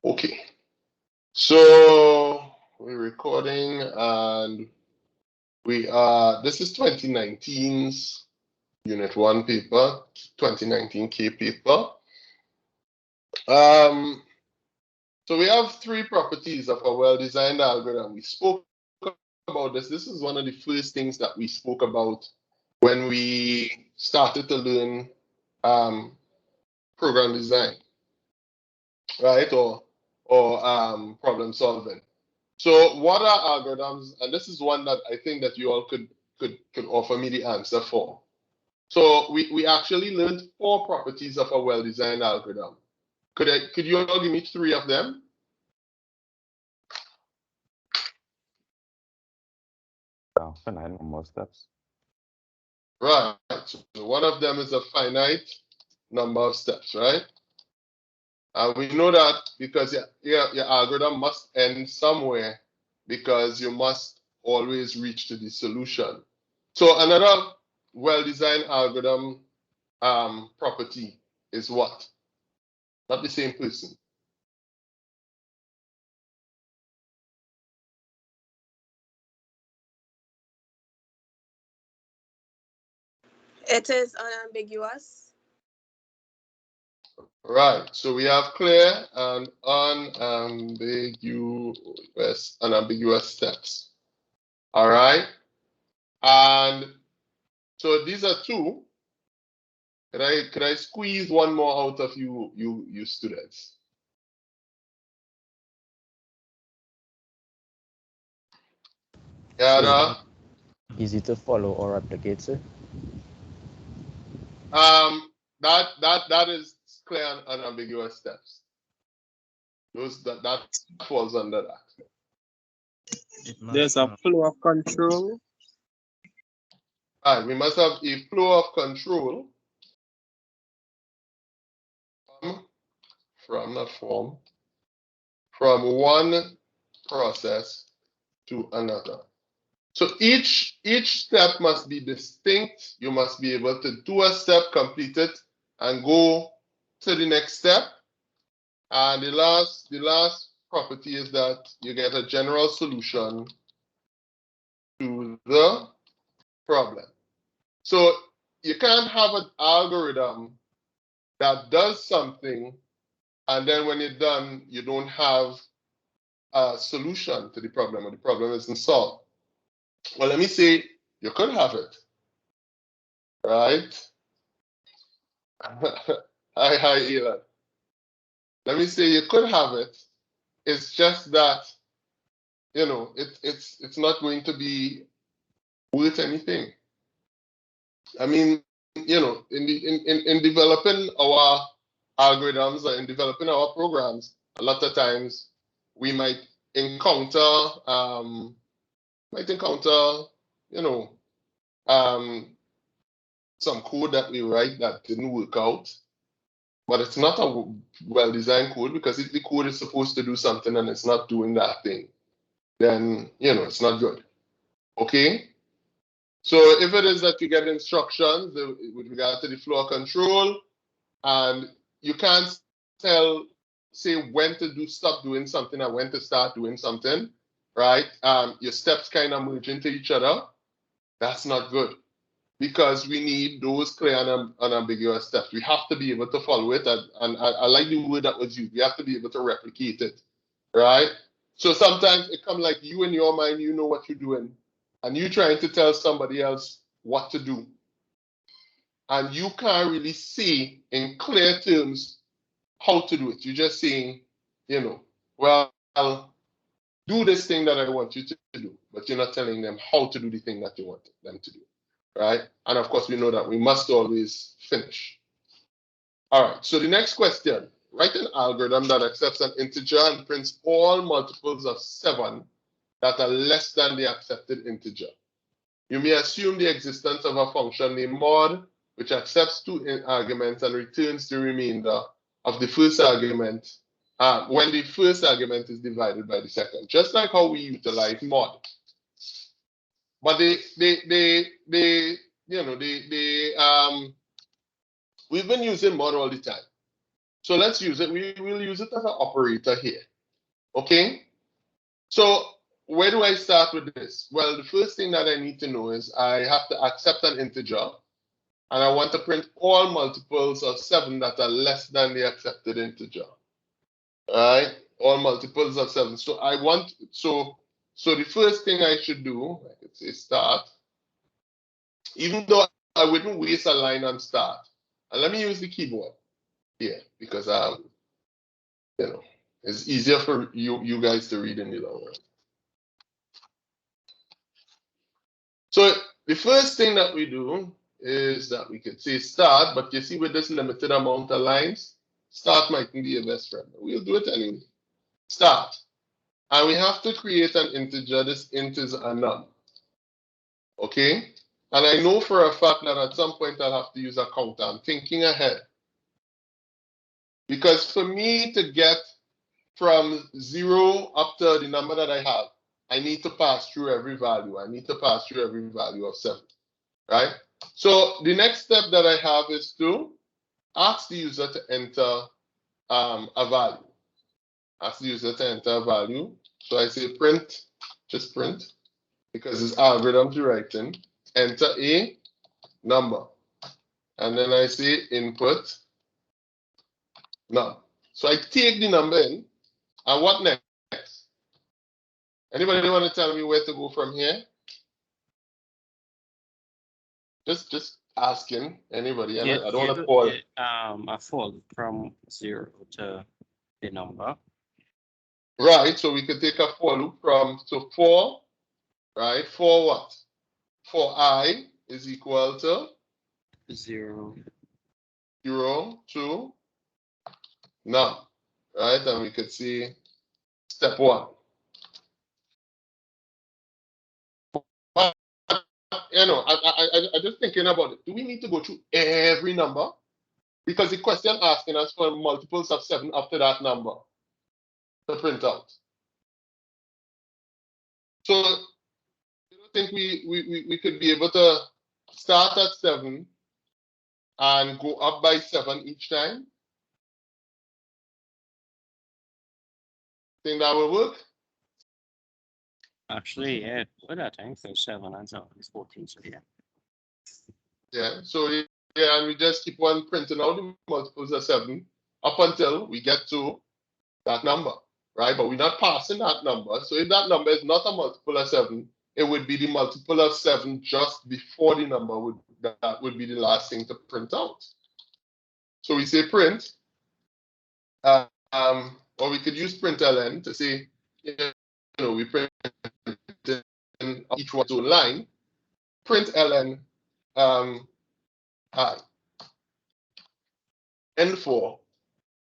Okay, so we're recording and this is 2019's Unit 1 paper, 2019 K paper. So we have three properties of a well-designed algorithm. We spoke about this. This is one of the first things that we spoke about when we started to learn program design, right? Or problem solving. So what are algorithms? And this is one that I think that you all could offer me the answer for. So we actually learned 4 properties of a well-designed algorithm. Could you all give me 3 of them? Finite number of steps. Right. So one of them is a finite number of steps, right? And we know that because your algorithm must end somewhere because you must always reach to the solution. So another well-designed algorithm property is what? Not the same person. It is unambiguous. Right. So we have clear and unambiguous steps. All right. And so these are 2. Could I squeeze one more out of you students? Yeah. Easy to follow or replicate, sir. That is clear and unambiguous steps. That falls under that. There's a flow of control. All right, we must have a flow of control from one process to another. So each step must be distinct. You must be able to do a step, complete it, and go to the next step. And the last property is that you get a general solution to the problem. So you can't have an algorithm that does something and then when you're done, you don't have a solution to the problem or the problem isn't solved. Well, let me say you could have it, right? Hi, Elon. Let me say you could have it. It's just that, it's not going to be worth anything. I mean, in developing our algorithms or in developing our programs, a lot of times we might encounter, some code that we write that didn't work out. But it's not a well-designed code because if the code is supposed to do something and it's not doing that thing, then, it's not good. Okay? So if it is that you get instructions with regard to the flow control, and you can't say when to stop doing something and when to start doing something, right? Your steps kind of merge into each other. That's not good because we need those clear and unambiguous steps. We have to be able to follow it, and I like the word that was used. We have to be able to replicate it, right? So sometimes it comes like you in your mind, you know what you're doing, and you trying to tell somebody else what to do. And you can't really see in clear terms how to do it. You're just saying, well, do this thing that I want you to do, but you're not telling them how to do the thing that you want them to do, right? And of course, we know that we must always finish. All right, so the next question. Write an algorithm that accepts an integer and prints all multiples of 7 that are less than the accepted integer. You may assume the existence of a function named mod, which accepts 2 arguments and returns the remainder of the first argument when the first argument is divided by the second, just like how we utilize mod. But we've been using mod all the time. So let's use it. We will use it as an operator here. Okay? So where do I start with this? Well, the first thing that I need to know is I have to accept an integer, and I want to print all multiples of 7 that are less than the accepted integer. All right? All multiples of 7. So I want, so the first thing I should do, I could say start, even though I wouldn't waste a line on start. And let me use the keyboard here because you know, it's easier for you guys to read in the long run. So the first thing that we do is that we could say start, but you see with this limited amount of lines, start might be your best friend. We'll do it anyway. Start. And we have to create an integer. This int is a num. Okay? And I know for a fact that at some point I'll have to use a counter. I'm thinking ahead. Because for me to get from 0 up to the number that I have, I need to pass through every value. I need to pass through every value of 7. Right? So the next step that I have is to ask the user to enter a value. Ask the user to enter a value. So I say print, just print, because it's algorithm to writing. Enter a number. And then I say input num. So I take the number in, and what next? Anybody want to tell me where to go from here? Just asking anybody. I don't want to call. A fall from 0 to the number. Right, so we could take a for loop from, so for, right, for what? For I is equal to 0. 0 to num, right? And we could see step 1. You know, I just thinking about it. Do we need to go through every number? Because the question asking us for multiples of 7 after that number to print out. So you don't think we could be able to start at 7 and go up by 7 each time? Think that will work? Actually, yeah, but I think so 7 and 7 is 14, so yeah. Yeah, so yeah, and we just keep on printing out the multiples of 7 up until we get to that number, right? But we're not passing that number. So if that number is not a multiple of 7, it would be the multiple of 7 just before the number that would be the last thing to print out. So we say print, or we could use println to say, you know, we print in each one's own line, println I, N4,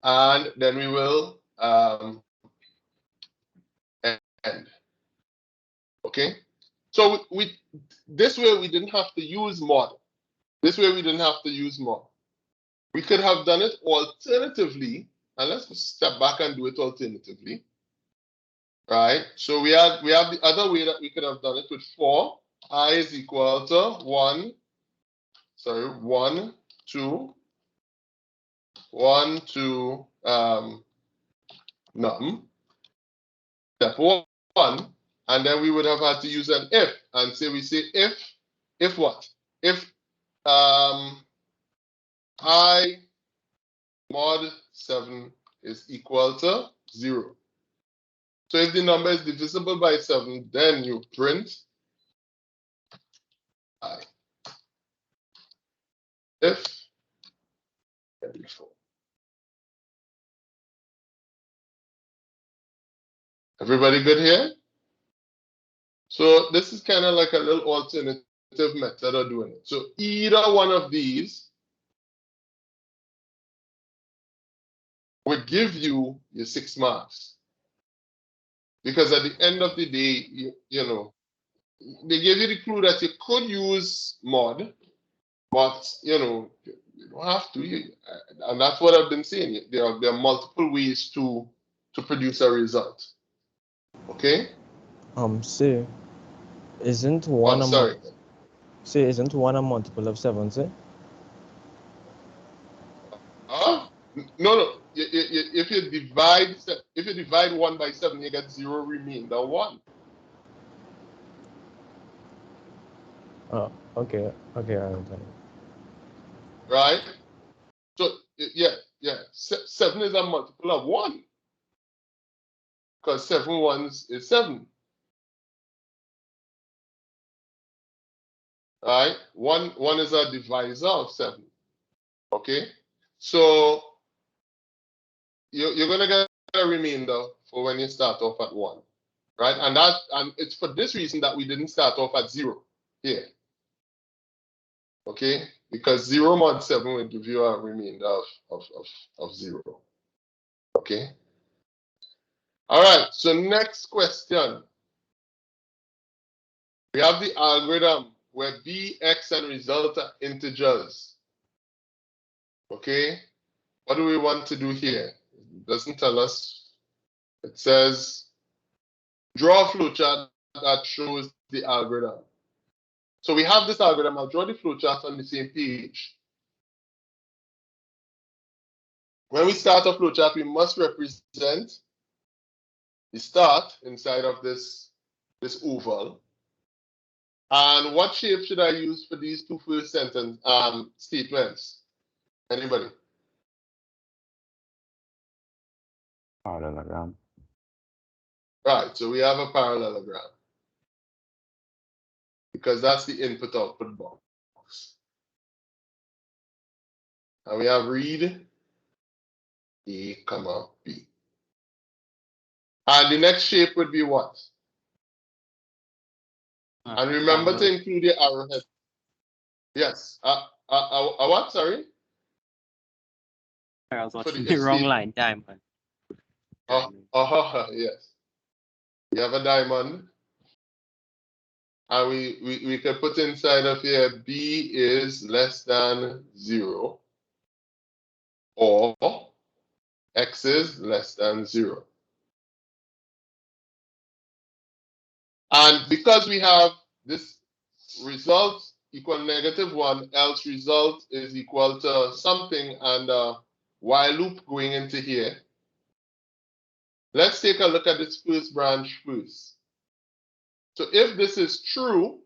and then we will end. Okay, so we this way we didn't have to use mod. This way we didn't have to use mod. We could have done it alternatively, and let's step back and do it alternatively. Right? So we have the other way that we could have done it with for I is equal to 1, 2, 1 to num, step 1, and then we would have had to use an if, and say we say if what? If I mod 7 is equal to 0. So if the number is divisible by 7, then you print I. If before. Everybody good here? So this is kind of like a little alternative method of doing it. So either one of these would give you your 6 marks. Because at the end of the day, you know, they gave you the clue that you could use mod, but you know, you don't have to. And that's what I've been saying. There are multiple ways to produce a result. Okay? Say, isn't one sorry. Isn't one a multiple of 7, say? No. if you divide 1 by 7, you get 0 remainder 1. Oh, okay, I understand. Right? So yeah. 7 is a multiple of 1. Because 7 ones is 7. Right? 1 is a divisor of 7. Okay? So you're gonna get a remainder for when you start off at 1. Right? And it's for this reason that we didn't start off at 0 here. Okay? Because 0 mod 7 will give you a remainder of 0. Okay? All right, so next question. We have the algorithm where b, x, and result are integers. Okay? What do we want to do here? It doesn't tell us. It says, draw a flowchart that shows the algorithm. So we have this algorithm. I'll draw the flowchart on the same page. When we start a flowchart, we must represent the start inside of this oval. And what shape should I use for these two first sentence statements? Anybody? Parallelogram. Right, so we have a parallelogram because that's the input-output box. And we have read A, comma, B. And the next shape would be what? And remember to include the arrowhead. Yes. What? Sorry? I was For watching the the wrong estate. line. Diamond. Yes. We have a diamond. And we can put inside of here B is less than 0 or X is less than 0. And because we have this result equal -1, else result is equal to something, and while loop going into here, let's take a look at this first branch first. So if this is true,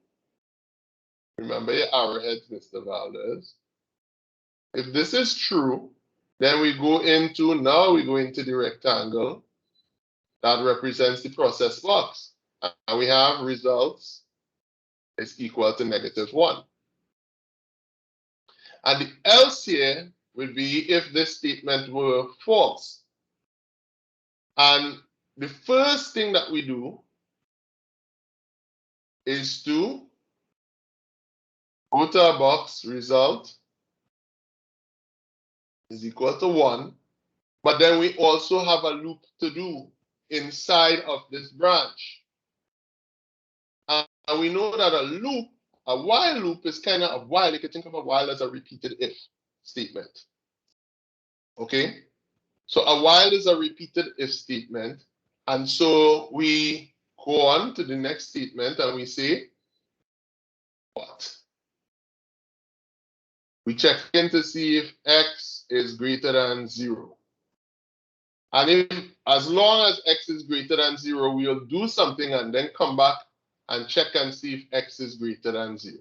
remember your arrowheads, Mr. Valdez. If this is true, then we go into the rectangle that represents the process box. And we have results is equal to -1. And the else here would be if this statement were false. And the first thing that we do is to go to our box, result is equal to 1. But then we also have a loop to do inside of this branch. And we know that a while loop is kind of a while. You can think of a while as a repeated if statement. Okay? So a while is a repeated if statement. And so we go on to the next statement and we say, what? We check in to see if x is greater than 0. And if, as long as x is greater than 0, we'll do something and then come back and check and see if x is greater than 0.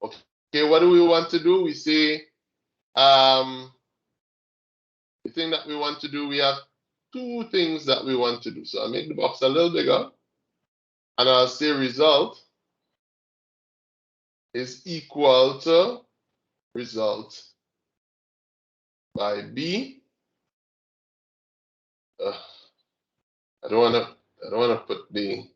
Okay, what do we want to do? We say, the thing that we want to do, we have two things that we want to do. So I'll make the box a little bigger. And I'll say result is equal to result by B. I don't wanna put the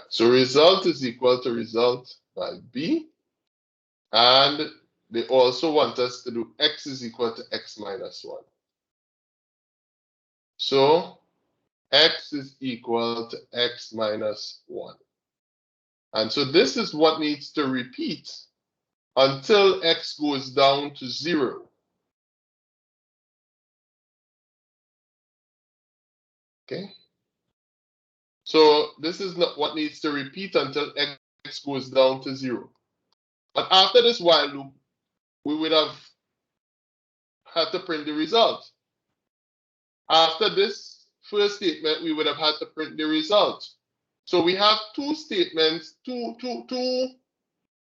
so result is equal to result by B, and they also want us to do x is equal to x minus 1. So x is equal to x minus 1. And so this is what needs to repeat until x goes down to 0. Okay? So this is not what needs to repeat until x goes down to 0. But after this while loop, we would have had to print the result. After this first statement, we would have had to print the result. So we have two statements, two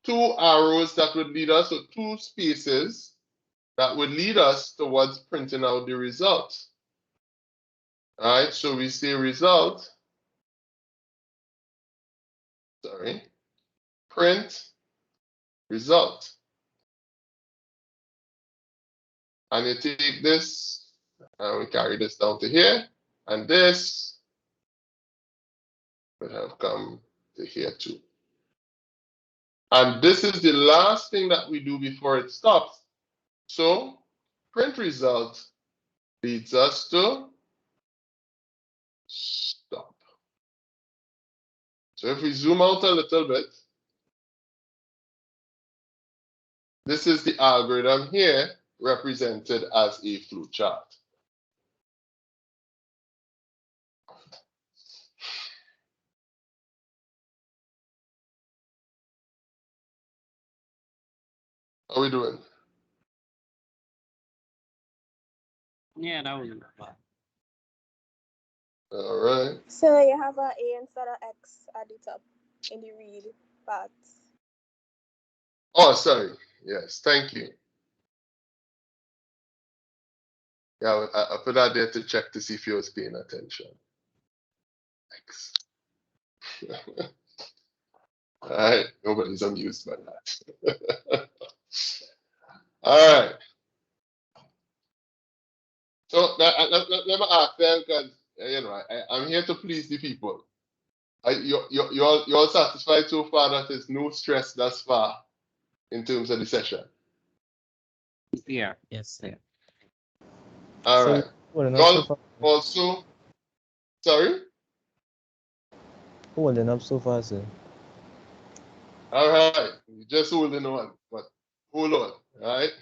arrows that would lead us, or two spaces that would lead us towards printing out the result. All right, so we say result, print result. And you take this, and we carry this down to here, and this would have come to here too. And this is the last thing that we do before it stops. So print result leads us to stop. So if we zoom out a little bit, this is the algorithm here represented as a flow chart. How are we doing? Yeah, that was not bad. All right. So you have a A instead of X at the top in the read part. Oh, sorry. Yes, thank you. Yeah, I put that there to check to see if you was paying attention. Thanks. All right, nobody's amused by that. All right. So let me ask them, because you know I'm here to please the people. You all satisfied so far that there's no stress thus far in terms of the session? Yeah. Yes. Yeah. All So, right. holding up Y'all so far. also, sorry? Holding up so far, sir. All right. You just holding on, but hold on. All right.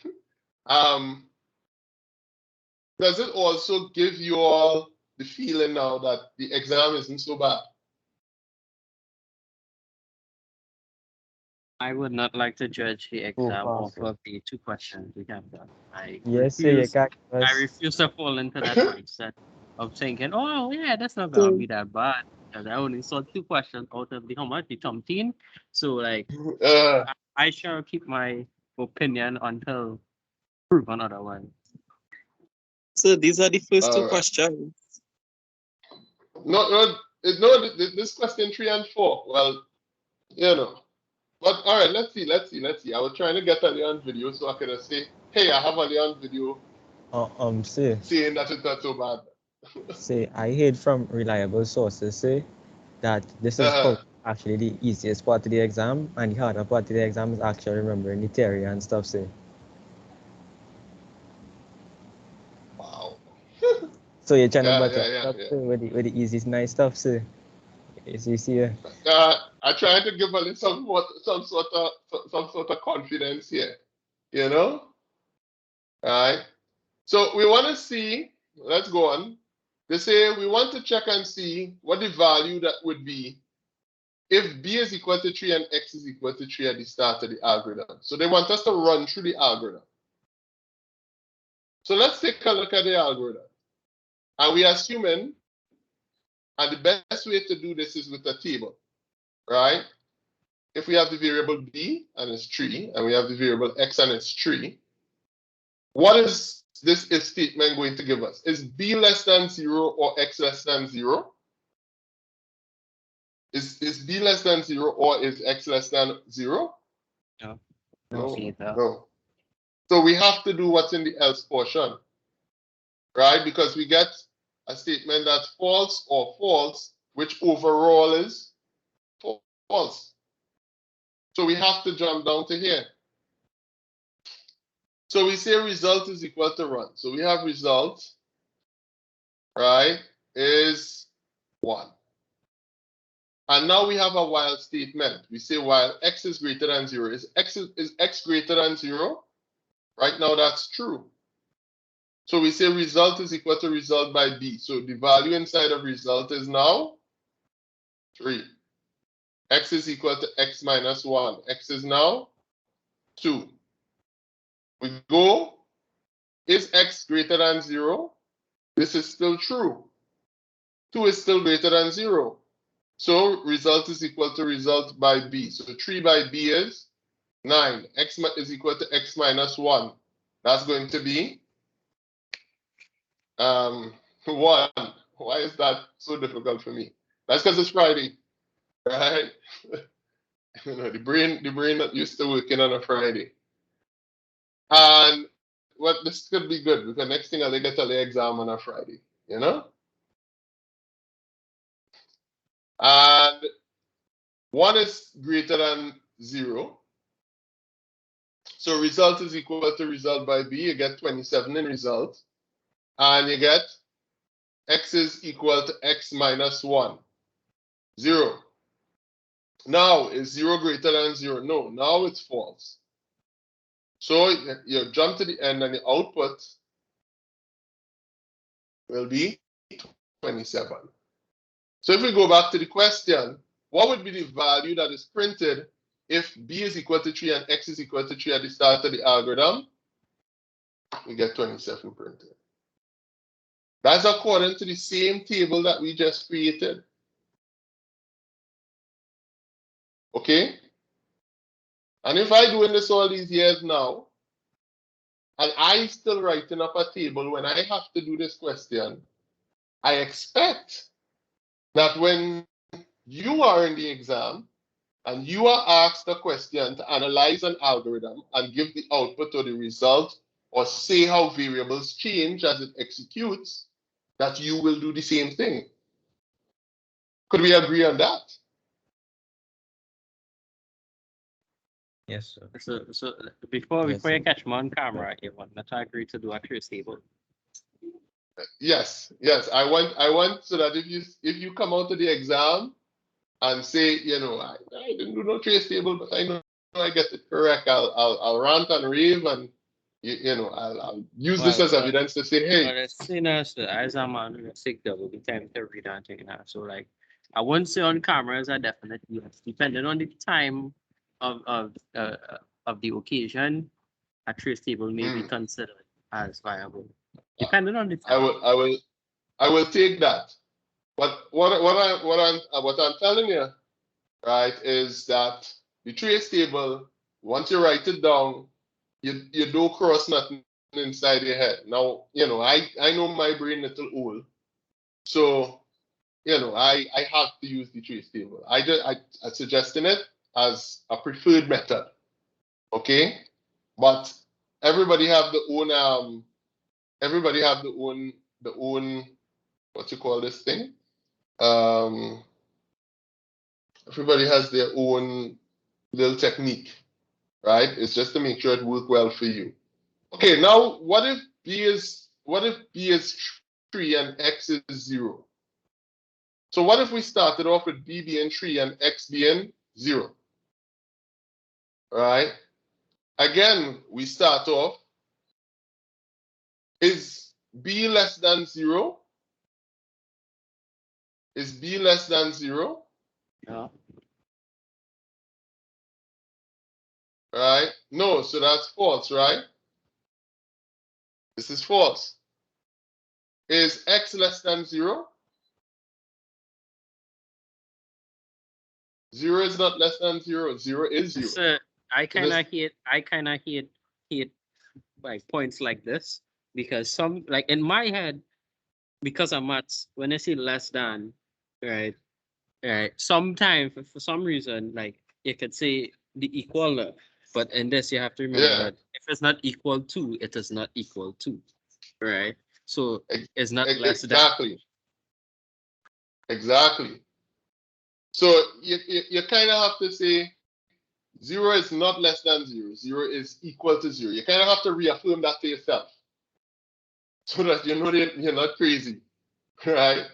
Does it also give you all the feeling now that the exam isn't so bad? I would not like to judge the exam far, off sir. of the 2 questions we have done. Yes, sir. You can't. I refuse to fall into that mindset of thinking, oh yeah, that's not gonna be that bad. Because I only saw 2 questions out of the how much? The 17. So like I shall keep my opinion until proven otherwise. So these are the first two All right. questions. No, this question 3 and 4. Well, you know. But all right, let's see. I was trying to get Ali on video so I could say, hey, I have Ali on video Sir. saying that it's not so bad. Say, I heard from reliable sources say that this is actually the easiest part of the exam, and the harder part of the exam is actually remembering the theory and stuff. Say, Wow. so you're trying to Yeah. with the easy, nice stuff. Say, you see. I tried to give Ali some sort of confidence here. You know? All right. So we want to see, let's go on. They say we want to check and see what the value that would be if b is equal to 3 and x is equal to 3 at the start of the algorithm. So they want us to run through the algorithm. So let's take a look at the algorithm. And we are assuming, and the best way to do this is with a table, right? If we have the variable b and it's 3, and we have the variable x and it's 3, what is this if statement going to give us? Is b less than 0 or x less than 0? Is b less than 0 or is x less than 0? No. So we have to do what's in the else portion, right? Because we get a statement that's false or false, which overall is false. So we have to jump down to here. So we say result is equal to run. So we have result, right, is 1. And now we have a while statement. We say while x is greater than 0. Is x greater than 0? Right now that's true. So we say result is equal to result by b. So the value inside of result is now 3. X is equal to x minus 1. X is now 2. We go, is x greater than 0? This is still true. 2 is still greater than 0. So result is equal to result by b. So 3 by b is 9. X is equal to x minus 1. That's going to be 1. Why is that so difficult for me? That's because it's Friday, right? You know, the brain not used to working on a Friday. And this could be good because next thing I'll get the exam on a Friday, you know? And 1 is greater than 0. So result is equal to result by b. You get 27 in result. And you get x is equal to x minus 1. 0. Now, is 0 greater than 0? No, now it's false. So you jump to the end and the output will be 27. So if we go back to the question, what would be the value that is printed if b is equal to 3 and x is equal to 3 at the start of the algorithm? We get 27 printed. That's according to the same table that we just created. Okay? And if I doing this all these years now, and I still writing up a table when I have to do this question, I expect that when you are in the exam and you are asked a question to analyze an algorithm and give the output or the result or say how variables change as it executes, that you will do the same thing. Could we agree on that? Yes, sir. So before Yes, you sir. catch me on camera, you want to agree to do a trace table. Yes. I want so that if you come out to the exam and say, you know, I didn't do no trace table, but I know I get it correct, I'll rant and rave and you know I'll use this as evidence to say, hey. But as I'm on sick double the time to read and thing now. So like I wouldn't say on cameras are definitely yes. Depending on the time of the occasion, a trace table may be considered as viable. Depending on the time. I will take that. But what I'm telling you, right, is that the trace table, once you write it down, you don't cross nothing inside your head. Now, you know, I know my brain a little old, so you know, I have to use the trace table. I'm suggesting it as a preferred method. Okay? But everybody have the own what you call this thing? Everybody has their own little technique, right? It's just to make sure it works well for you. Okay, now what if b is 3 and x is 0? So what if we started off with b being 3 and x being 0? Right? Again, we start off, is b less than 0? Is b less than 0? No. Right? No, so that's false, right? This is false. Is x less than 0? 0 is not less than 0. 0 is 0. So I kind of hate like points like this because some like in my head, because of maths, when I say less than, right, sometimes for some reason like you could say the equal, but in this you have to remember that if it's not equal to, it is not equal to, right? So it's not less than. Exactly. So you kind of have to say 0 is not less than 0. 0 is equal to 0. You kind of have to reaffirm that to yourself so that you know that you're not crazy, right?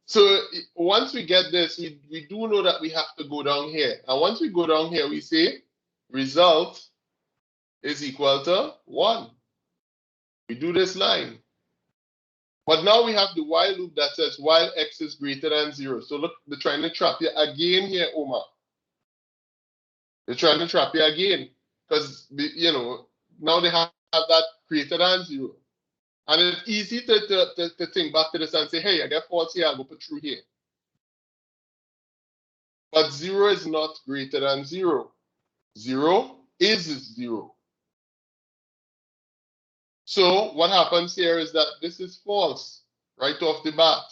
So once we get this, we do know that we have to go down here. And once we go down here, we say result is equal to 1. We do this line. But now we have the while loop that says while x is greater than 0. So look, they're trying to trap you again here, Omar. They're trying to trap you again. Because, you know, now they have that greater than 0. And it's easy to think back to this and say, hey, I get false here, I'll go put true here. But 0 is not greater than 0. 0 is 0. So what happens here is that this is false right off the bat.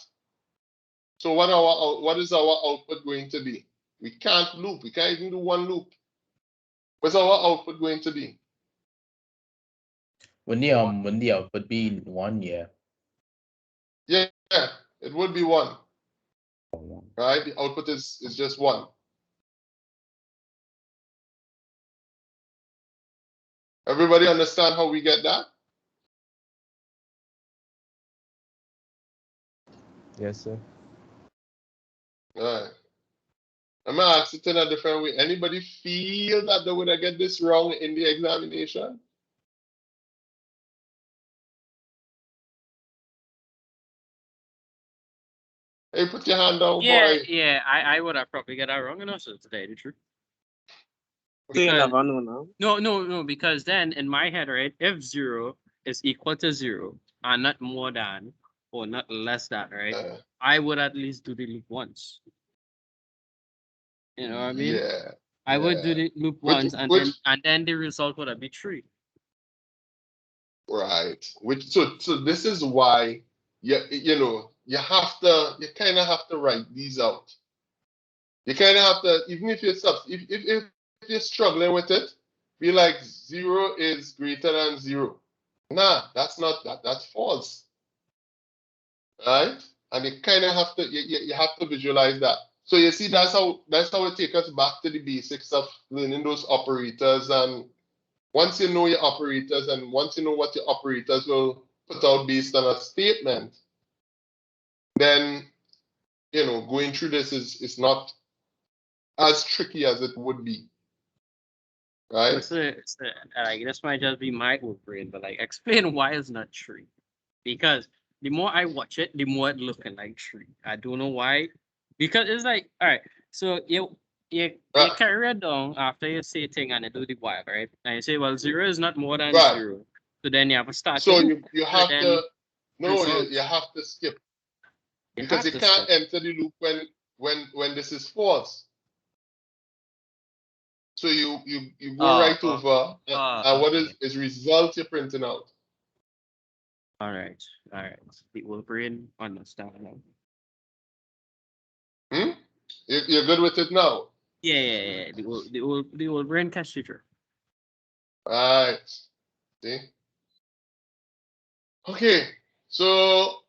So what is our output going to be? We can't loop. We can't even do one loop. What's our output going to be? When the output be 1, yeah. Yeah, it would be 1. Right? The output is just 1. Everybody understand how we get that? Yes, sir. All right. I'm gonna ask it in a different way. Anybody feel that they would have get this wrong in the examination? Hey, put your hand down, Yeah, boy. yeah, I would have probably got that wrong and also today, the truth. So you Because, never know now. no, because then in my head, right, if 0 is equal to 0 and not more than or not less than, right, I would at least do the loop once. You know what I mean? Yeah. I would do the loop once and then the result would be 3. Right. So this is why you know you kind of have to write these out. You kind of have to, even if you're struggling with it, be like 0 is greater than 0. Nah, that's not that's false. Right? And you kind of have to you have to visualize that. So you see that's how it takes us back to the basics of learning those operators. And once you know your operators and once you know what your operators will put out based on a statement, then you know going through this is not as tricky as it would be. Right? Like this might just be my own brain, but like explain why it's not 3. Because the more I watch it, the more it looking like 3. I don't know why. Because it's like, all right, so you carry it down after you say thing and you do the while, right? And you say, well, 0 is not more than 0. So then you have to start. So you have to results. you have to skip. Because you can't enter the loop when this is false. So you go right over and what is result you're printing out. All right. The old brain understand now. You're good with it now? Yeah. The old brain catch teacher. Right. See? Okay. So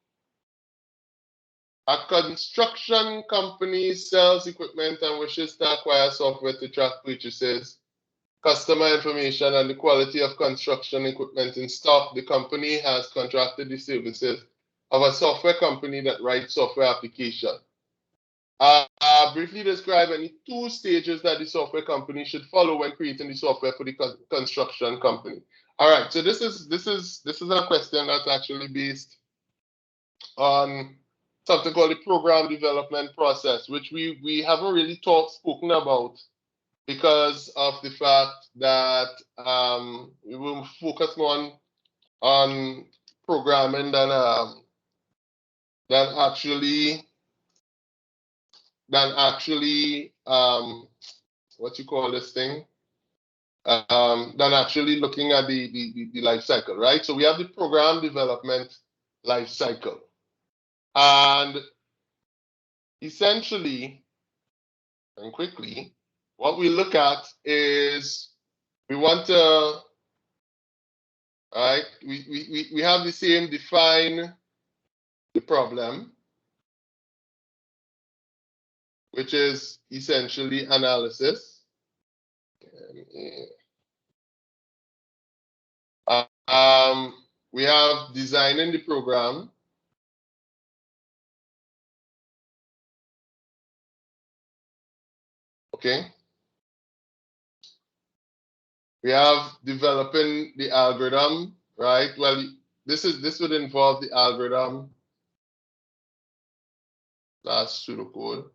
a construction company sells equipment and wishes to acquire software to track purchases, customer information, and the quality of construction equipment in stock. The company has contracted the services of a software company that writes software application. Briefly describe any 2 stages that the software company should follow when creating the software for the construction company. All right, so this is a question that's actually based on something called the program development process, which we haven't really spoken about because of the fact that we will focus more on programming than actually what you call this thing than actually looking at the life cycle, right? So we have the program development life cycle, and essentially and quickly what we look at is we want to we have the same define the problem, which is essentially analysis. We have designing the program. Okay. We have developing the algorithm, right? Well, this would involve the algorithm That's pseudocode.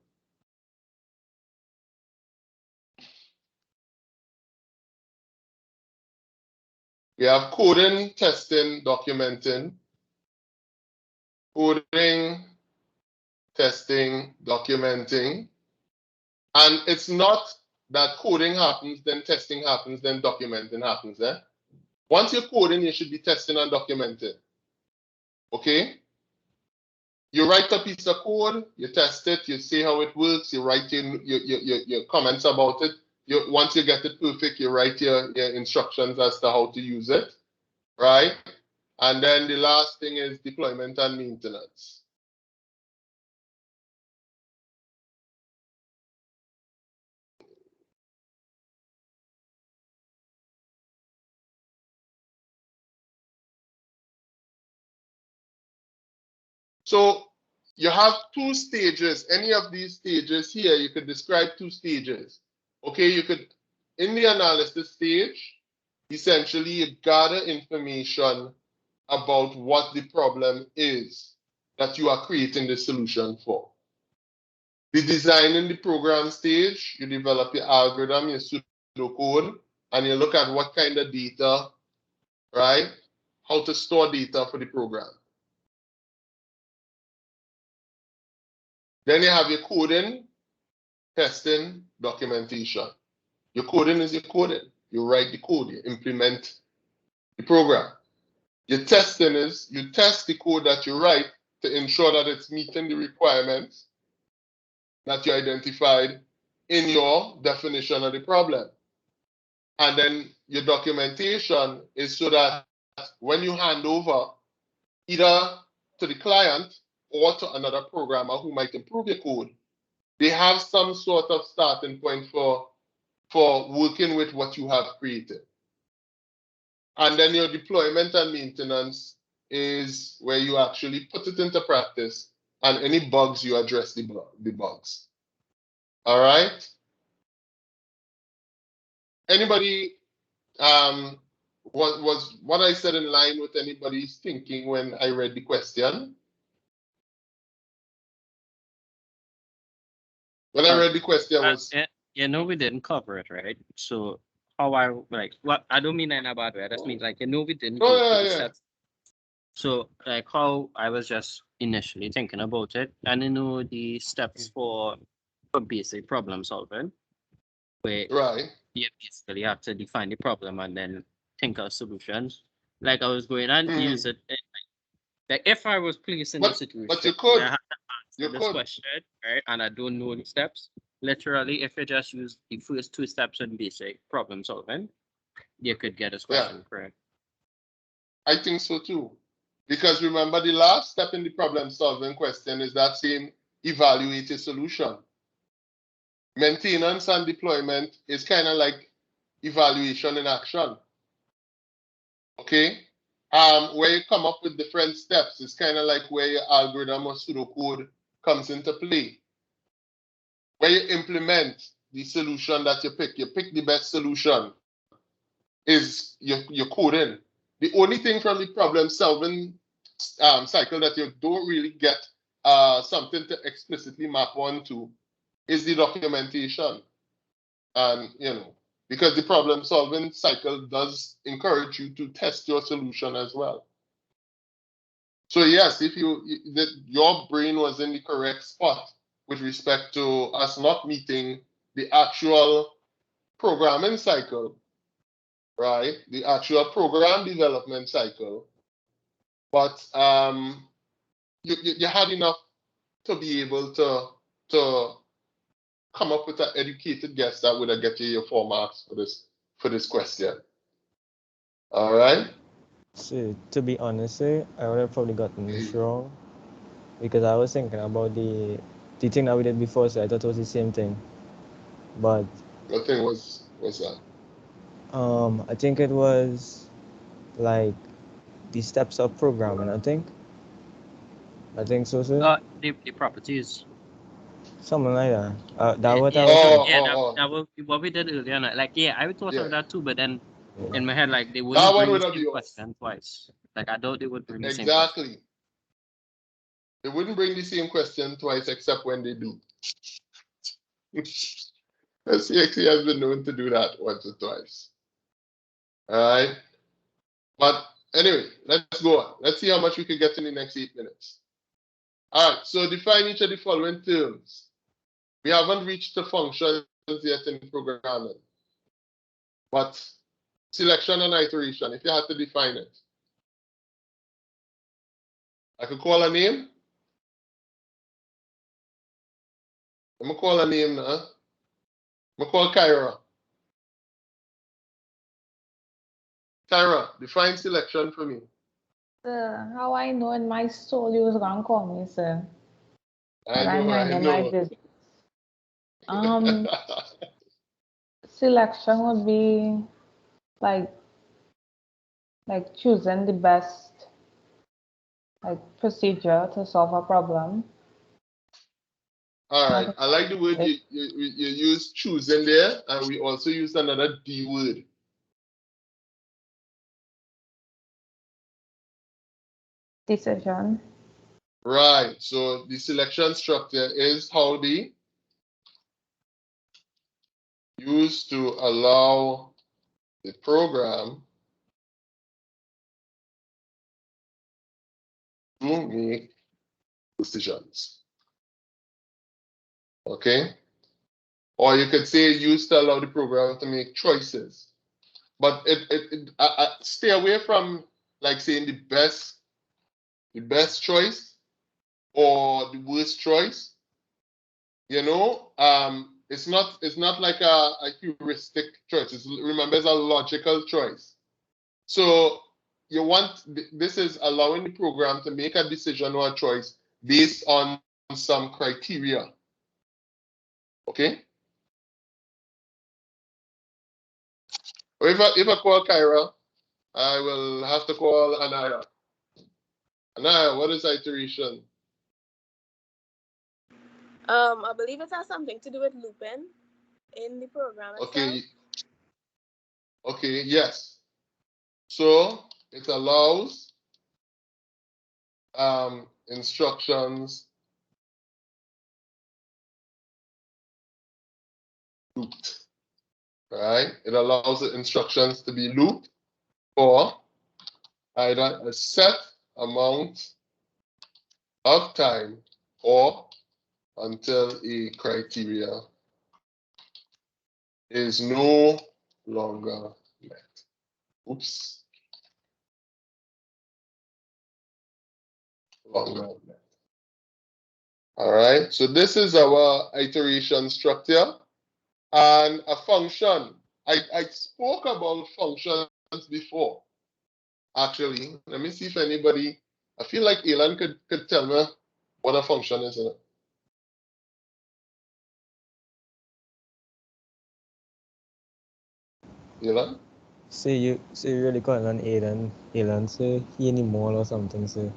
We have coding, testing, documenting. Coding, testing, documenting. And it's not that coding happens, then testing happens, then documenting happens. Once you're coding, you should be testing and documenting. Okay? You write a piece of code, you test it, you see how it works, you write your comments about it. Once you get it perfect, you write your instructions as to how to use it, right? And then the last thing is deployment and maintenance. So you have two stages. Any of these stages here, you could describe two stages. Okay, you could, in the analysis stage, essentially you gather information about what the problem is that you are creating the solution for. The design in the program stage, you develop your algorithm, your pseudocode, and you look at what kind of data, right? How to store data for the program. Then you have your coding, testing, documentation. Your coding is your coding. You write the code, you implement the program. Your testing is you test the code that you write to ensure that it's meeting the requirements that you identified in your definition of the problem. And then your documentation is so that when you hand over either to the client or to another programmer who might improve your code, they have some sort of starting point for working with what you have created. And then your deployment and maintenance is where you actually put it into practice, and any bugs, you address the bugs. All right? Anybody, was what I said in line with anybody's thinking when I read the question? When I read the question was... You know, we didn't cover it, right? So how I like what I don't mean in a bad way. I just mean like we didn't go through the steps. So like how I was just initially thinking about it, and the steps for basic problem solving, where you basically have to define the problem and then think of solutions. Like I was going and use it. Like if I was placed in a situation, but you could. I have to answer this question, right? And I don't know the steps. Literally, if you just use the first two steps in basic problem solving, you could get this question correct. I think so too. Because remember, the last step in the problem solving question is that same evaluate a solution. Maintenance and deployment is kind of like evaluation in action. Okay? Where you come up with different steps is kind of like where your algorithm or pseudocode comes into play. Where you implement the solution that you pick the best solution is your coding. The only thing from the problem solving cycle that you don't really get something to explicitly map onto is the documentation. And because the problem solving cycle does encourage you to test your solution as well. So yes, if your brain was in the correct spot with respect to us not meeting the actual programming cycle, right? The actual program development cycle. But you had enough to be able to come up with an educated guess that would have get you your 4 marks for this question. All right? So, to be honest, I would have probably gotten this wrong because I was thinking about the thing that we did before, so I thought it was the same thing. But what thing was that? I think it was like the steps of programming. I think so, sir. The properties. Something like that. That was what we did earlier. Like I thought of that too, but then in my head, like they that wouldn't one bring would the have same been question twice. Like I thought they would bring the same exactly. question. They wouldn't bring the same question twice except when they do. CXC has been known to do that once or twice. All right. But anyway, let's go on. Let's see how much we can get in the next 8 minutes. All right. So define each of the following terms. We haven't reached the functions yet in programming. But selection and iteration, if you had to define it. I could call a name. I'm going to call a name now. I'm going to call Kyra. Kyra, define selection for me. Sir, how I know in my soul you was gonna call me, sir. I'm minding my business. Selection would be like choosing the best procedure to solve a problem. All right. I like the word you use choosing there, and we also use another D word. Decision. Right. So the selection structure is how they use to allow the program to make decisions. Okay? Or you could say use to allow the program to make choices. But stay away from like saying the best choice or the worst choice. You know, it's not like a heuristic choice. Remember, it's a logical choice. So this is allowing the program to make a decision or a choice based on some criteria. Okay? If I call Kyra, I will have to call Anaya. Anaya, what is iteration? I believe it has something to do with looping in the program itself. Okay. Okay, yes. So it allows instructions looped. Right? It allows the instructions to be looped for either a set amount of time or until a criteria is no longer met. Oops. Longer met. All right. So this is our iteration structure and a function. I spoke about functions before. Actually, let me see if anybody. I feel like Elan could tell me what a function is. Elan? Say you really calling on Aiden, say he any mall or something, say.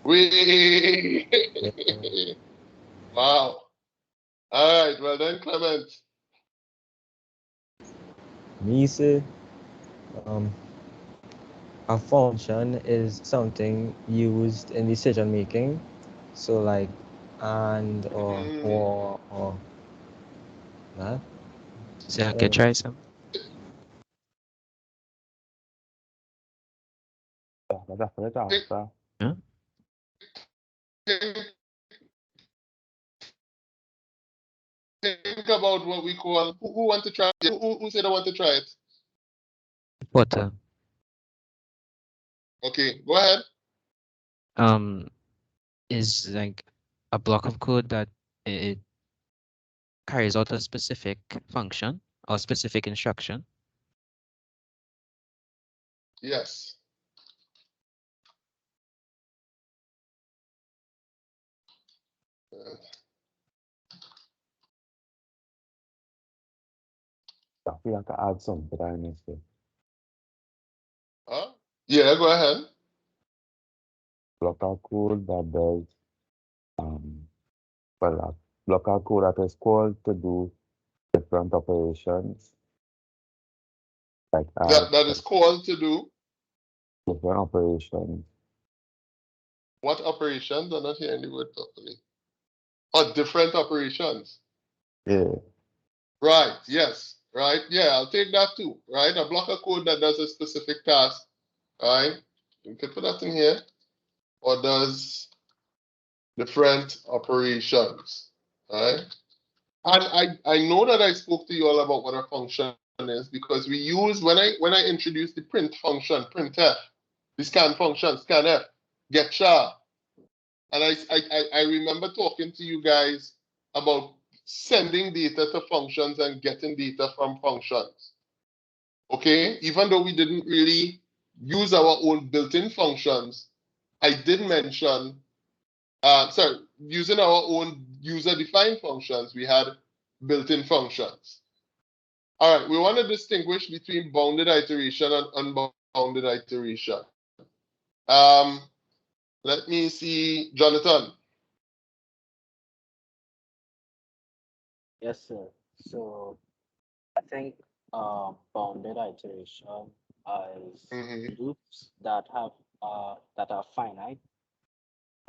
Wee! Yeah. Wow. All right, well then, Clement. Me say, a function is something used in decision making. So like and or that. So I can try some. Huh? Think about what we call who want to try it? Who said I want to try it? What? Okay, go ahead. Is like a block of code that it carries out a specific function or specific instruction. Yes. We have to add some, but I missed it. Huh? Yeah, go ahead. Block of code that does, a block of code that is called to do different operations. Like That is called to do different operations. What operations? I'm not hearing the word properly. Oh, different operations. Yeah. Right, yes. Right, yeah, I'll take that too. Right, a block of code that does a specific task. Right, you can put that in here. Or does different operations. Right? And I know that I spoke to you all about what a function is because we use when I introduced the print function, printf, the scan function, scanf, get char. And I remember talking to you guys about sending data to functions and getting data from functions. Okay, even though we didn't really use our own built-in functions, I did mention, sorry, using our own user-defined functions, we had built-in functions. All right, we want to distinguish between bounded iteration and unbounded iteration. Let me see, Jonathan. Yes, sir. So I think bounded iteration is loops that are finite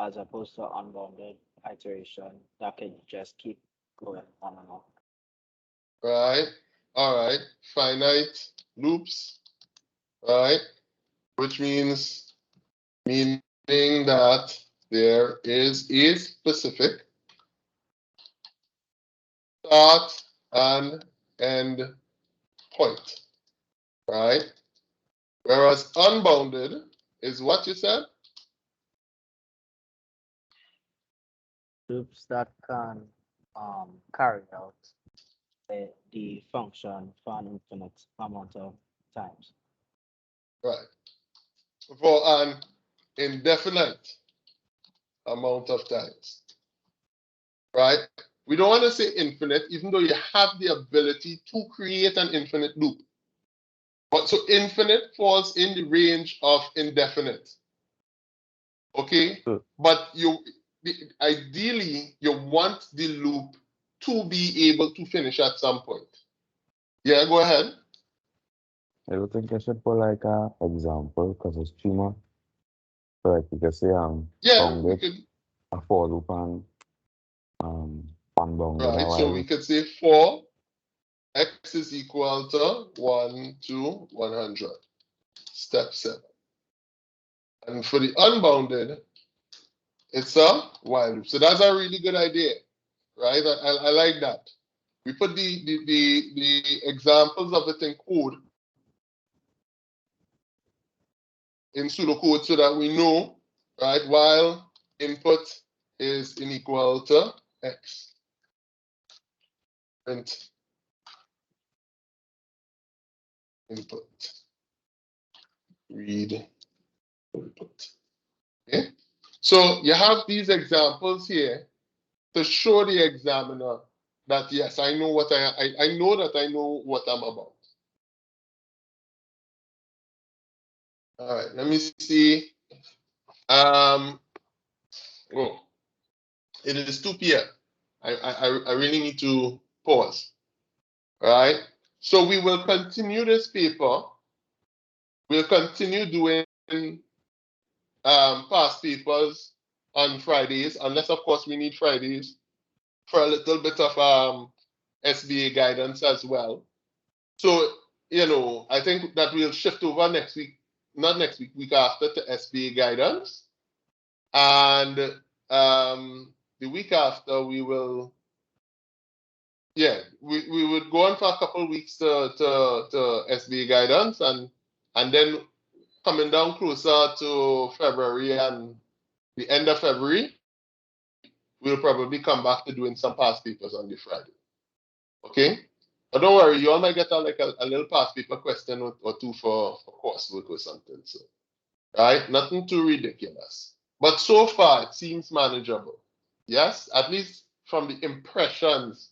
as opposed to unbounded iteration that can just keep going on and on. Right. All right. Finite loops. Right. Which means that there is a specific start and end point. Right. Whereas unbounded is what you said? Loops that can carry out the function for an infinite amount of times. Right. For an indefinite amount of times. Right? We don't want to say infinite, even though you have the ability to create an infinite loop. But so infinite falls in the range of indefinite. Okay? But ideally, you want the loop to be able to finish at some point. Yeah, go ahead. I don't think I should put like a example because it's streamer. So like you can say bounded, a for loop and unbounded a Right, while so we loop. could say for x is equal to 1 to 100. Step 7. And for the unbounded, it's a while loop. So that's a really good idea, right? I like that. We put the examples of it in code, in pseudocode, so that we know, right, while input is unequal to x. Print input. Read input. Okay? So you have these examples here to show the examiner that yes, I know what I know that I know what I'm about. All right, let me see. Oh, it is 2 p.m. I really need to pause. All right. So we will continue this paper. We'll continue doing past papers on Fridays, unless of course we need Fridays for a little bit of SBA guidance as well. So, you know, I think that we'll shift over next week, not next week, week after, to SBA guidance. And the week after, we will, yeah, we would go on for a couple of weeks to SBA guidance, and then coming down closer to February and the end of February, we'll probably come back to doing some past papers on the Friday. Okay? But don't worry, you all might get a little past paper question or two for coursework or something. So, right? Nothing too ridiculous. But so far, it seems manageable. Yes? At least from the impressions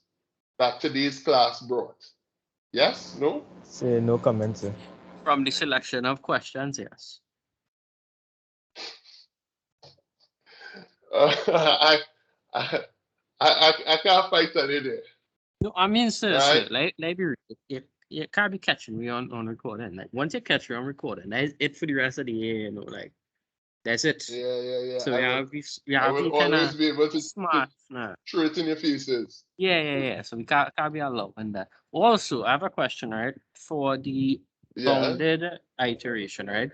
that today's class brought. Yes? No? Say no comments, sir. From the selection of questions, yes. I can't fight any day. No, I mean, sir, Right? like you can't be catching me on recording. Like once you catch me on recording, that's it for the rest of the year, you know, like That's it. Yeah. So we I have will to kind always of be able to smart. throw it in your faces. Yeah. So we can't be alone in that. Also, I have a question, right? For the bounded iteration, right?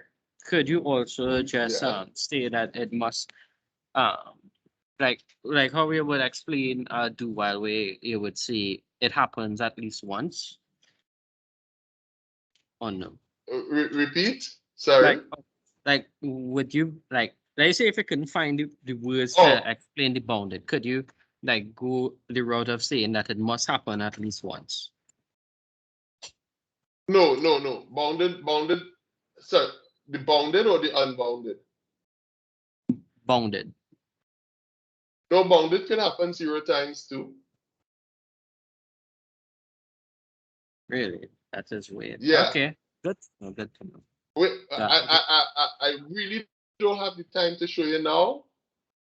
Could you also just say that it must like how we would explain do while you would say it happens at least once or no? Repeat. Sorry. Like would you like let's say if you couldn't find the words to explain the bounded, could you like go the route of saying that it must happen at least once? No. Bounded. Sir, the bounded or the unbounded? Bounded. No, bounded can happen 0 times too. Really? That is weird. Yeah. Okay. Good to know. Wait, I really don't have the time to show you now.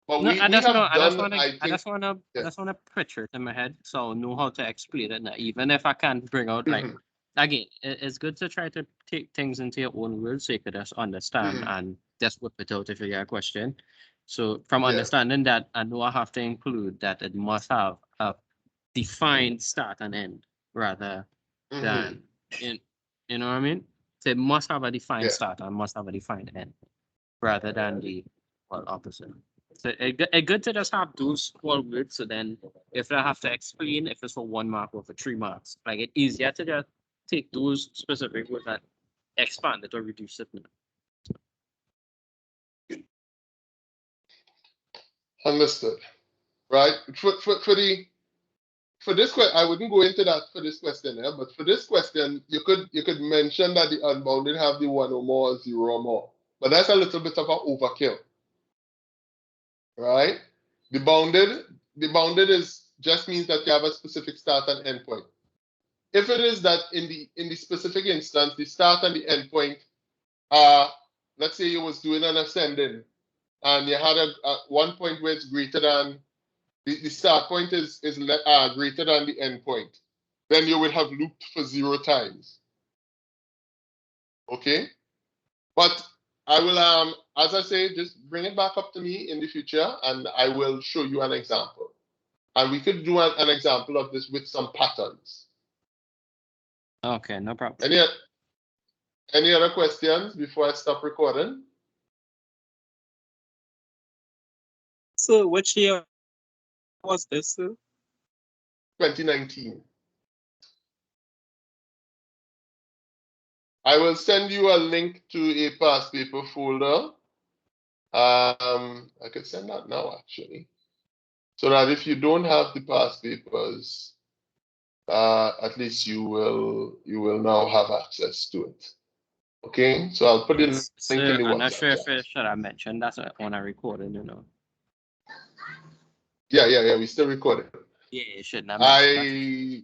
But no, we have done. I just wanna picture it in my head so I know how to explain it now, even if I can't bring out like again, it's good to try to take things into your own words so you could just understand and just whip it out if you get a question. So from understanding that, I know I have to include that it must have a defined start and end rather than you know what I mean? So it must have a defined start and must have a defined end rather than the opposite. So it's good to just have those small words. So then, if I have to explain if it's for 1 mark or for 3 marks, like it's easier to just take those specific words and expand it or reduce it. Understood. Right. For this question, I wouldn't go into that for this question, but for this question, you could mention that the unbounded have the 1 or more or 0 or more, but that's a little bit of an overkill. Right? The bounded is just means that you have a specific start and end point. If it is that in the specific instance, the start and the end point are, let's say you was doing an ascending and you had a 1 point where it's greater than the start point is greater than the end point, then you will have looped for 0 times. Okay? But I will as I say, just bring it back up to me in the future and I will show you an example. And we could do an example of this with some patterns. Okay, no problem. Any other questions before I stop recording? So which year was this? 2019. I will send you a link to a Pastpaper folder. I could send that now actually. So that if you don't have the Pastpapers, at least you will now have access to it. Okay, so I'll put in link in the WhatsApp. I'm not sure if it should I mention that's when I recorded, you know. Yeah, we still recording. Yeah, it shouldn't have I